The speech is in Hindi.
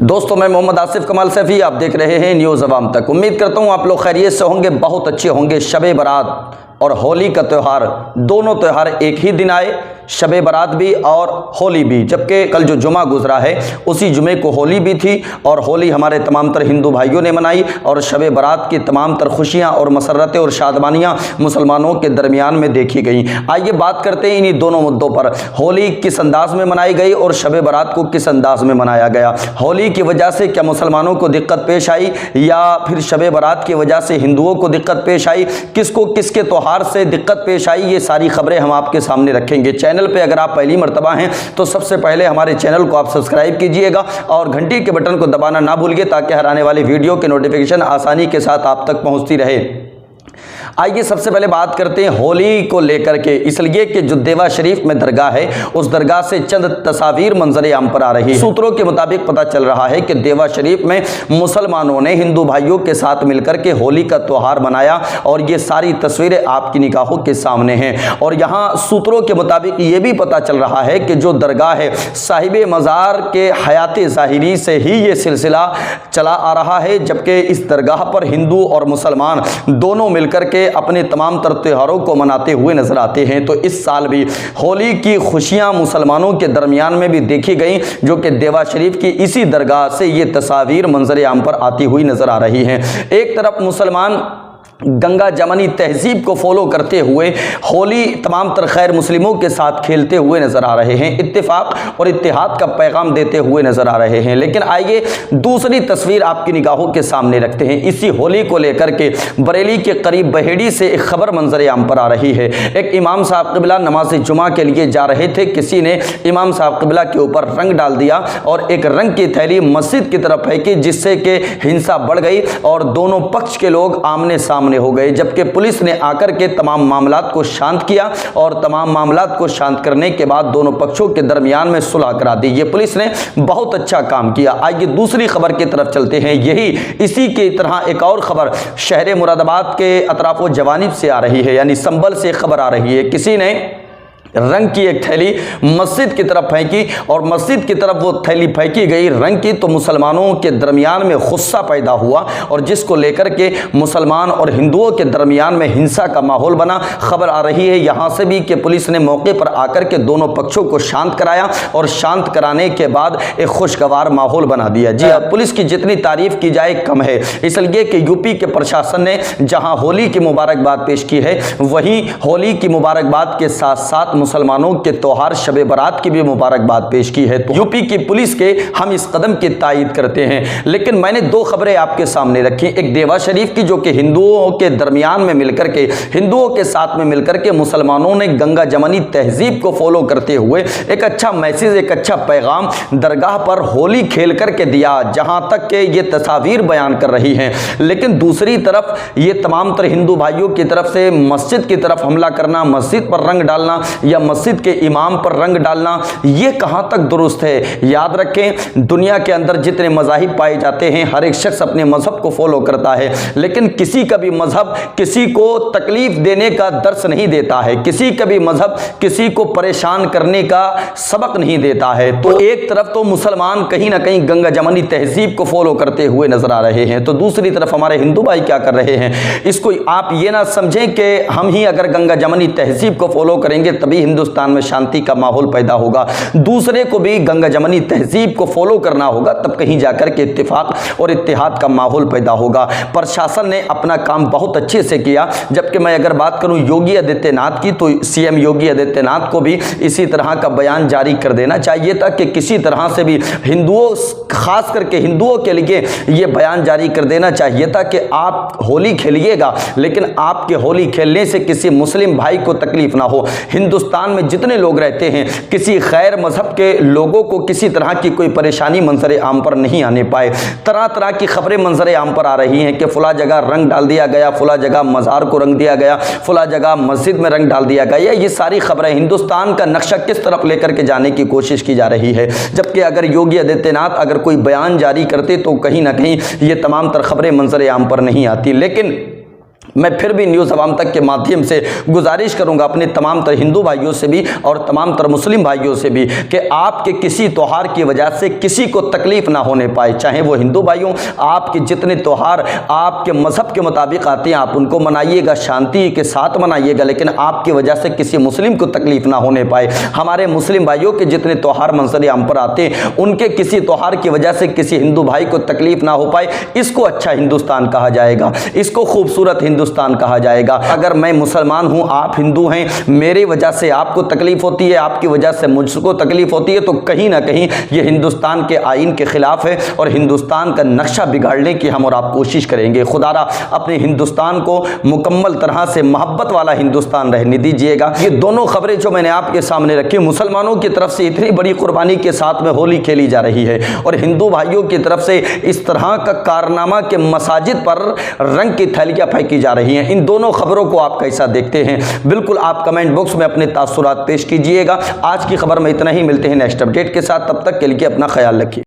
दोस्तों, मैं मोहम्मद आसिफ कमाल सैफी, आप देख रहे हैं न्यूज़ अवाम तक। उम्मीद करता हूँ आप लोग खैरियत से होंगे, बहुत अच्छे होंगे। शब बारात और होली का त्यौहार, दोनों त्यौहार एक ही दिन आए, शब बारात भी और होली भी। जबकि कल जो जुमा गुजरा है उसी जुमे को होली भी थी और होली हमारे तमाम तर हिंदू भाइयों ने मनाई और शब बारात की तमाम तर खुशियाँ और मसरतें और शादमानियाँ मुसलमानों के दरमियान में देखी गई। आइए बात करते हैं इन्हीं दोनों मुद्दों पर। होली किस अंदाज में मनाई गई और शब बारात को किस अंदाज में मनाया गया। होली की वजह से क्या मुसलमानों को दिक्कत पेश आई या फिर शब बारात की वजह से हिंदुओं को दिक्कत पेश आई, किसको किसके त्यौहार से दिक्कत पेश आई, ये सारी खबरें हम आपके सामने रखेंगे। चैनल पे अगर आप पहली मर्तबा हैं तो सबसे पहले हमारे चैनल को आप सब्सक्राइब कीजिएगा और घंटी के बटन को दबाना ना भूलिए ताकि हर आने वाली वीडियो के नोटिफिकेशन आसानी के साथ आप तक पहुंचती रहे। आइए सबसे पहले बात करते हैं होली को लेकर के, इसलिए कि जो देवा शरीफ में दरगाह है उस दरगाह से चंद तस्वीर मंजर आम पर आ रही है। सूत्रों के मुताबिक पता चल रहा है कि देवा शरीफ में मुसलमानों ने हिंदू भाइयों के साथ मिलकर के होली का त्यौहार मनाया और ये सारी तस्वीरें आपकी निगाहों के सामने हैं। और यहाँ सूत्रों के मुताबिक ये भी पता चल रहा है कि जो दरगाह है साहिब मज़ार के हयात ज़ाहिरी से ही ये सिलसिला चला आ रहा है, जबकि इस दरगाह पर हिंदू और मुसलमान दोनों मिलकर के अपने तमाम तर त्योहारों को मनाते हुए नजर आते हैं। तो इस साल भी होली की खुशियां मुसलमानों के दरमियान में भी देखी गई, जो कि देवा शरीफ की इसी दरगाह से ये तस्वीर मंजर आम पर आती हुई नजर आ रही हैं। एक तरफ मुसलमान गंगा जमनी तहजीब को फॉलो करते हुए होली तमाम तर खैर मुस्लिमों के साथ खेलते हुए नजर आ रहे हैं, इत्तेफाक और इत्तेहाद का पैगाम देते हुए नजर आ रहे हैं। लेकिन आइए दूसरी तस्वीर आपकी निगाहों के सामने रखते हैं। इसी होली को लेकर के बरेली के करीब बहेड़ी से एक खबर मंजर आम पर आ रही है। एक इमाम साहब क़िबला नमाज जुमा के लिए जा रहे थे, किसी ने इमाम साहब क़िबला के ऊपर रंग डाल दिया और एक रंग की थैली मस्जिद की तरफ फेंकी, जिससे कि हिंसा बढ़ गई और दोनों पक्ष के लोग आमने सामने हो गए। जबकि पुलिस ने आकर के तमाम मामलात को शांत किया और तमाम मामलात को शांत करने के बाद दोनों पक्षों के दरमियान में सुलह करा दी। ये पुलिस ने बहुत अच्छा काम किया। आइए दूसरी खबर की तरफ चलते हैं। यही इसी की तरह एक और खबर शहर मुरादाबाद के अतराफो जवानिब से आ रही है, यानी संभल से खबर आ रही है। किसी ने रंग की एक थैली मस्जिद की तरफ फेंकी और मस्जिद की तरफ वो थैली फेंकी गई रंग की, तो मुसलमानों के दरमियान में गुस्सा पैदा हुआ और जिसको लेकर के मुसलमान और हिंदुओं के दरमियान में हिंसा का माहौल बना। खबर आ रही है यहाँ से भी कि पुलिस ने मौके पर आकर के दोनों पक्षों को शांत कराया और शांत कराने के बाद एक खुशगवार माहौल बना दिया। जी हाँ, पुलिस की जितनी तारीफ की जाए कम है, इसलिए कि यूपी के प्रशासन ने जहाँ होली की मुबारकबाद पेश की है, वहीं होली की मुबारकबाद के साथ साथ मुसलमानों के त्योहार शब बारात की भी मुबारकबाद पेश की है। तो यूपी की पुलिस के हम इस कदम की तायीद करते हैं। लेकिन मैंने दो खबरें आपके सामने रखी, एक देवा शरीफ की जो कि हिंदुओं के दरमियान में मिलकर के हिंदुओं के साथ में मिलकर के मुसलमानों ने गंगा जमनी तहजीब को फॉलो करते हुए एक अच्छा मैसेज, एक अच्छा पैगाम दरगाह पर होली खेल करके दिया, जहां तक के ये तस्वीर बयान कर रही हैं। लेकिन दूसरी तरफ ये तमाम तर हिंदू भाइयों की तरफ से मस्जिद की तरफ हमला करना, मस्जिद पर रंग डालना या मस्जिद के इमाम पर रंग डालना, ये कहां तक दुरुस्त है। याद रखें, दुनिया के अंदर जितने मज़ाहिब पाए जाते हैं हर एक शख्स अपने मजहब को फॉलो करता है, लेकिन किसी का भी मजहब किसी को तकलीफ देने का दर्स नहीं देता है, किसी का भी मजहब किसी को परेशान करने का सबक नहीं देता है। तो एक तरफ तो मुसलमान कहीं ना कहीं गंगा जमनी तहजीब को फॉलो करते हुए नजर आ रहे हैं, तो दूसरी तरफ हमारे हिंदू भाई क्या कर रहे हैं। इसको आप ये ना समझें कि हम ही अगर गंगा जमनी तहजीब को फॉलो करेंगे तभी हिंदुस्तान में शांति का माहौल पैदा होगा। दूसरे को भी गंगा जमनी तहजीब को फॉलो करना होगा, तब कहीं जाकर के इत्तेफाक और इत्तेहाद का माहौल पैदा होगा। प्रशासन ने अपना काम बहुत अच्छे से किया। जबकि मैं अगर बात करूं योगी आदित्यनाथ की, तो सीएम योगी आदित्यनाथ को भी इसी तरह का बयान जारी कर देना चाहिए था कि किसी तरह से भी हिंदुओं, खास करके हिंदुओं के लिए ये बयान जारी कर देना चाहिए था कि आप होली खेलिएगा, लेकिन आपके होली खेलने से किसी मुस्लिम भाई को तकलीफ ना हो। हिंदुस्तान में जितने लोग रहते हैं किसी गैर मजहब के लोगों को किसी तरह की कोई परेशानी मंजर आम पर नहीं आने पाए। तरह तरह की खबरें मंजर आम पर आ रही हैं कि फुला जगह रंग डाल दिया गया, फुला जगह मज़ार को रंग दिया गया, फुला जगह मस्जिद में रंग डाल दिया गया। ये सारी खबरें हिंदुस्तान का नक्शा किस तरफ लेकर के जाने की कोशिश की जा रही है। जबकि अगर योगी आदित्यनाथ अगर कोई बयान जारी करते तो कहीं ना कहीं ये तमाम तर खबरें मंजर आम पर नहीं आती। लेकिन मैं फिर भी न्यूज़ अवाम तक के माध्यम से गुजारिश करूंगा अपने तमाम तर हिंदू भाइयों से भी और तमाम तर मुस्लिम भाइयों से भी कि आपके किसी त्यौहार की वजह से किसी को तकलीफ ना होने पाए, चाहे वो हिंदू भाइयों। आपके जितने त्यौहार आपके मज़हब के मुताबिक आते हैं आप उनको मनाइएगा, शांति के साथ मनाइएगा, लेकिन आपकी वजह से किसी मुस्लिम को तकलीफ ना होने पाए। हमारे मुस्लिम भाइयों के जितने त्यौहार मंजर आम पर आते हैं उनके किसी त्यौहार की वजह से किसी हिंदू भाई को तकलीफ ना हो पाए, इसको अच्छा हिंदुस्तान कहा जाएगा, इसको खूबसूरत हिंदुस्तान कहा जाएगा। अगर मैं मुसलमान हूं, आप हिंदू हैं, मेरी वजह से आपको तकलीफ होती है, आपकी वजह से मुझको तकलीफ होती है, तो कहीं ना कहीं ये हिंदुस्तान के आइन के खिलाफ है और हिंदुस्तान का नक्शा बिगाड़ने की हम और आप कोशिश करेंगे। खुदारा अपने हिंदुस्तान को मुकम्मल तरह से मोहब्बत वाला हिंदुस्तान रहने दीजिएगा। ये दोनों खबरें जो मैंने आपके सामने रखी, मुसलमानों की तरफ से इतनी बड़ी कुर्बानी के साथ में होली खेली जा रही है और हिंदू भाइयों की तरफ से इस तरह का कारनामा के मसाजिद पर रंग की थैलियां फेंकी जा रही हैं। इन दोनों खबरों को आप कैसा देखते हैं, बिल्कुल आप कमेंट बॉक्स में अपने तासुरात पेश कीजिएगा। आज की खबर में इतना ही, मिलते हैं नेक्स्ट अपडेट के साथ, तब तक के लिए अपना ख्याल रखिए।